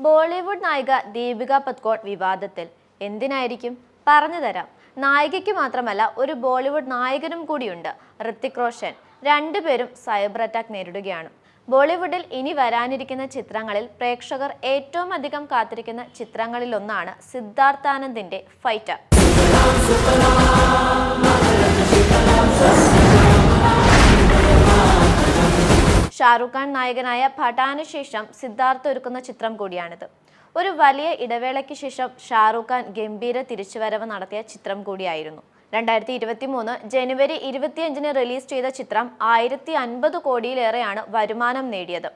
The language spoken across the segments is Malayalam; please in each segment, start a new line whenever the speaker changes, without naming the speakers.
ബോളിവുഡ് നായിക ദീപിക പദുകോൺ വിവാദത്തിൽ. എന്തിനായിരിക്കും? പറഞ്ഞു തരാം. നായികയ്ക്ക് മാത്രമല്ല, ഒരു ബോളിവുഡ് നായകനും കൂടിയുണ്ട്, ഋത്തിക് റോഷൻ. രണ്ടുപേരും സൈബർ അറ്റാക്ക് നേരിടുകയാണ്. ബോളിവുഡിൽ ഇനി വരാനിരിക്കുന്ന ചിത്രങ്ങളിൽ പ്രേക്ഷകർ ഏറ്റവും അധികം കാത്തിരിക്കുന്ന ചിത്രങ്ങളിലൊന്നാണ് സിദ്ധാർത്ഥാനന്ദിന്റെ ഫൈറ്റർ. ഷാരൂഖ് ഖാൻ നായകനായ പഠാന് ശേഷം സിദ്ധാർത്ഥ് ഒരുക്കുന്ന ചിത്രം കൂടിയാണിത്. ഒരു വലിയ ഇടവേളയ്ക്ക് ശേഷം ഷാരൂഖ് ഖാൻ ഗംഭീര തിരിച്ചുവരവ് നടത്തിയ ചിത്രം കൂടിയായിരുന്നു. 2023 ജനുവരി 25 റിലീസ് ചെയ്ത ചിത്രം 1050 കോടിയിലേറെയാണ് വരുമാനം നേടിയത്.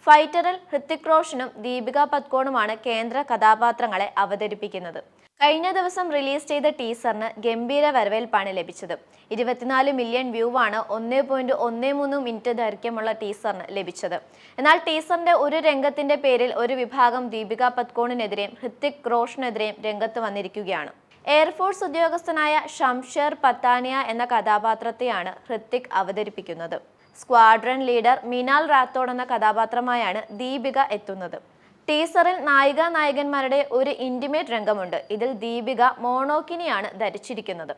ഫൈറ്ററിൽ ഋത്തിക് റോഷനും ദീപിക പദുകോണുമാണ് കേന്ദ്ര കഥാപാത്രങ്ങളെ അവതരിപ്പിക്കുന്നത്. കഴിഞ്ഞ ദിവസം റിലീസ് ചെയ്ത ടീസറിന് ഗംഭീര വരവേൽപ്പാണ് ലഭിച്ചത്. 24 മില്യൺ വ്യൂവാണ് 1.13 മിനിറ്റ് ദൈർഘ്യമുള്ള ടീസറിന് ലഭിച്ചത്. എന്നാൽ ടീസറിന്റെ ഒരു രംഗത്തിന്റെ പേരിൽ ഒരു വിഭാഗം ദീപിക പദുകോണിനെതിരെയും ഋത്തിക് റോഷനെതിരെയും രംഗത്ത് വന്നിരിക്കുകയാണ്. എയർഫോഴ്സ് ഉദ്യോഗസ്ഥനായ ഷംഷേർ പത്താനിയ എന്ന കഥാപാത്രത്തെയാണ് ഋത്തിക് അവതരിപ്പിക്കുന്നത്. സ്ക്വാഡ്രൺ ലീഡർ മിനാൽ റാത്തോഡ് എന്ന കഥാപാത്രമായാണ് ദീപിക എത്തുന്നത്. ടീസറിൽ നായികന്മാരുടെ ഒരു ഇന്റിമേറ്റ് രംഗമുണ്ട്. ഇതിൽ ദീപിക മോണോക്കിനിയാണ് ധരിച്ചിരിക്കുന്നത്.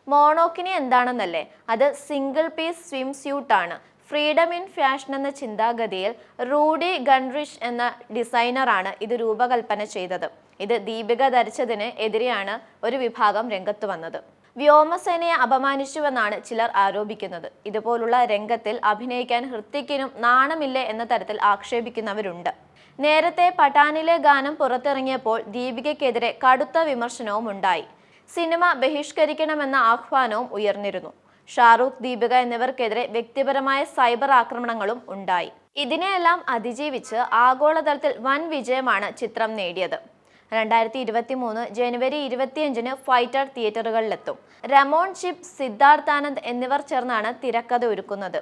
മോണോക്കിനി എന്താണെന്നല്ലേ? അത് സിംഗിൾ പീസ് സ്വിം സ്യൂട്ടാണ്. ഫ്രീഡം ഇൻ ഫാഷൻ എന്ന ചിന്താഗതിയിൽ റൂഡി ഗൺറിച്ച് എന്ന ഡിസൈനറാണ് ഇത് രൂപകൽപ്പന ചെയ്തത്. ഇത് ദീപിക ധരിച്ചതിന് എതിരെയാണ് ഒരു വിഭാഗം രംഗത്ത് വന്നത്. വ്യോമസേനയെ അപമാനിച്ചുവെന്നാണ് ചിലർ ആരോപിക്കുന്നത്. ഇതുപോലുള്ള രംഗത്തിൽ അഭിനയിക്കാൻ ഋത്തിക്കിനും നാണമില്ലേ എന്ന തരത്തിൽ ആക്ഷേപിക്കുന്നവരുണ്ട്. നേരത്തെ പഠാനിലെ ഗാനം പുറത്തിറങ്ങിയപ്പോൾ ദീപികയ്ക്കെതിരെ കടുത്ത വിമർശനവും ഉണ്ടായി. സിനിമ ബഹിഷ്കരിക്കണമെന്ന ആഹ്വാനവും ഉയർന്നിരുന്നു. ഷാരൂഖ്, ദീപിക എന്നിവർക്കെതിരെ വ്യക്തിപരമായ സൈബർ ആക്രമണങ്ങളും ഉണ്ടായി. ഇതിനെയെല്ലാം അതിജീവിച്ച് ആഗോളതലത്തിൽ വൻ വിജയമാണ് ചിത്രം നേടിയത്. 2023 ജനുവരി 25 ഫൈറ്റർ തിയേറ്ററുകളിലെത്തും. രമോൺ ചിപ്പ്, സിദ്ധാർത്ഥാനന്ദ് എന്നിവർ ചേർന്നാണ് തിരക്കഥ ഒരുക്കുന്നത്.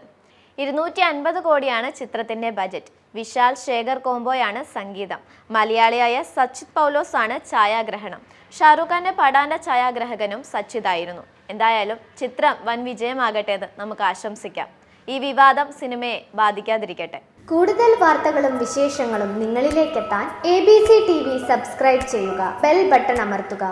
250 കോടിയാണ് ചിത്രത്തിന്റെ ബജറ്റ്. വിശാൽ ശേഖർ കോംബോയാണ് സംഗീതം. മലയാളിയായ സച്ചിത് പൗലോസ് ആണ് ഛായാഗ്രഹണം. ഷാരൂഖ് ഖാന്റെ പഠാന്റെ ഛായാഗ്രഹകനും സച്ചിത് ആയിരുന്നു. എന്തായാലും ചിത്രം വൻ വിജയമാകട്ടെ എന്ന് നമുക്ക് ആശംസിക്കാം. ഈ വിവാദം സിനിമയെ ബാധിക്കാതിരിക്കട്ടെ.
കൂടുതൽ വാർത്തകളും വിശേഷങ്ങളും നിങ്ങളിലേക്കെത്താൻ ABC TV സബ്സ്ക്രൈബ് ചെയ്യുക, ബെൽ ബട്ടൺ അമർത്തുക.